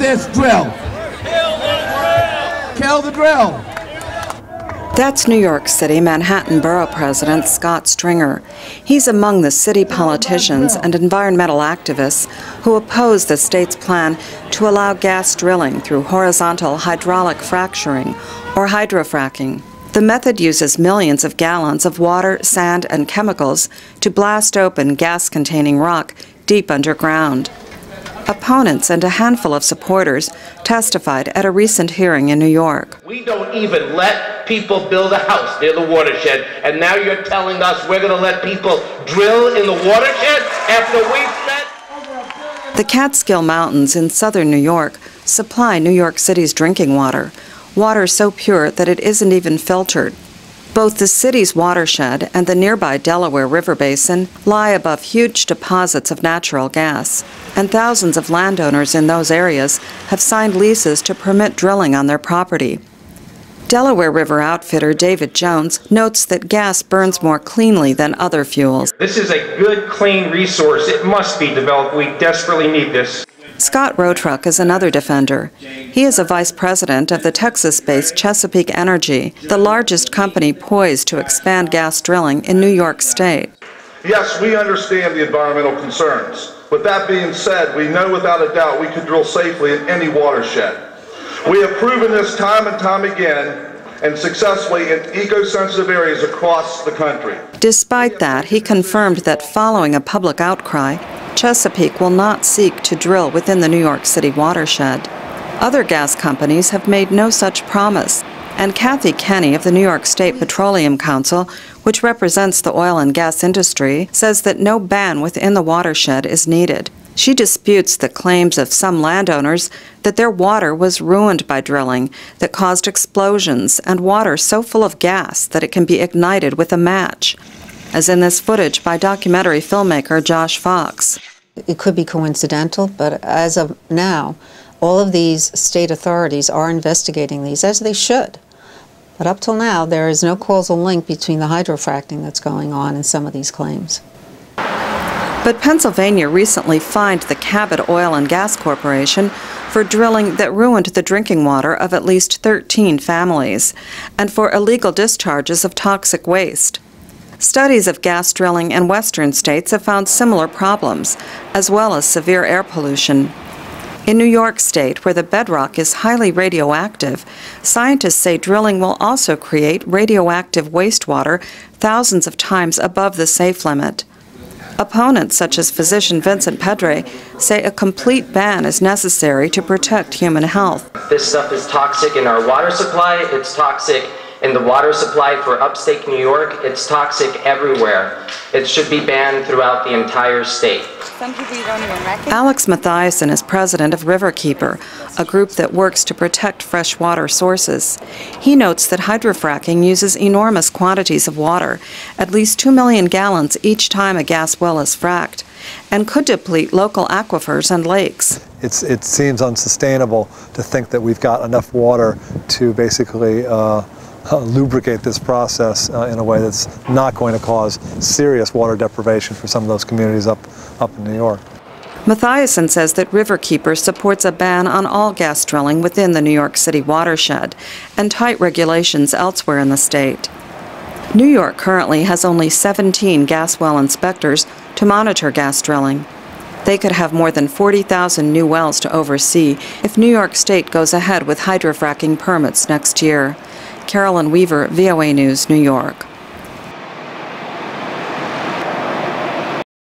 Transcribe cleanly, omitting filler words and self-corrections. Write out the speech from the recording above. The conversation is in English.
this drill. Kill the drill. That's New York City Manhattan Borough President Scott Stringer. He's among the city politicians and environmental activists who oppose the state's plan to allow gas drilling through horizontal hydraulic fracturing, or hydrofracking. The method uses millions of gallons of water, sand, and chemicals to blast open gas-containing rock deep underground. Opponents and a handful of supporters testified at a recent hearing in New York. We don't even let people build a house near the watershed, and now you're telling us we're going to let people drill in the watershed after we've spent? The Catskill Mountains in southern New York supply New York City's drinking water, water so pure that it isn't even filtered. Both the city's watershed and the nearby Delaware River Basin lie above huge deposits of natural gas, and thousands of landowners in those areas have signed leases to permit drilling on their property. Delaware River outfitter David Jones notes that gas burns more cleanly than other fuels. This is a good, clean resource. It must be developed. We desperately need this. Scott Rotruck is another defender. He is a vice president of the Texas-based Chesapeake Energy, the largest company poised to expand gas drilling in New York State. Yes, we understand the environmental concerns. With that being said, we know without a doubt we could drill safely in any watershed. We have proven this time and time again, and successfully in eco-sensitive areas across the country. Despite that, he confirmed that following a public outcry, Chesapeake will not seek to drill within the New York City watershed. Other gas companies have made no such promise, and Kathy Kenny of the New York State Petroleum Council, which represents the oil and gas industry, says that no ban within the watershed is needed. She disputes the claims of some landowners that their water was ruined by drilling that caused explosions and water so full of gas that it can be ignited with a match, as in this footage by documentary filmmaker Josh Fox. It could be coincidental, but as of now, all of these state authorities are investigating these, as they should. But up till now, there is no causal link between the hydrofracking that's going on and some of these claims. But Pennsylvania recently fined the Cabot Oil and Gas Corporation for drilling that ruined the drinking water of at least 13 families, and for illegal discharges of toxic waste. Studies of gas drilling in western states have found similar problems, as well as severe air pollution. In New York State, where the bedrock is highly radioactive, scientists say drilling will also create radioactive wastewater thousands of times above the safe limit. Opponents, such as physician Vincent Pedre, say a complete ban is necessary to protect human health. This stuff is toxic in our water supply, it's toxic in the water supply for upstate New York, it's toxic everywhere. It should be banned throughout the entire state. Some people you don't even recognize. Alex Mathiasen is president of Riverkeeper, a group that works to protect freshwater sources. He notes that hydrofracking uses enormous quantities of water, at least 2 million gallons each time a gas well is fracked, and could deplete local aquifers and lakes. It seems unsustainable to think that we've got enough water to basically lubricate this process in a way that's not going to cause serious water deprivation for some of those communities up in New York. Mathiasen says that Riverkeeper supports a ban on all gas drilling within the New York City watershed and tight regulations elsewhere in the state. New York currently has only 17 gas well inspectors to monitor gas drilling. They could have more than 40,000 new wells to oversee if New York State goes ahead with hydrofracking permits next year. Carolyn Weaver, VOA News, New York.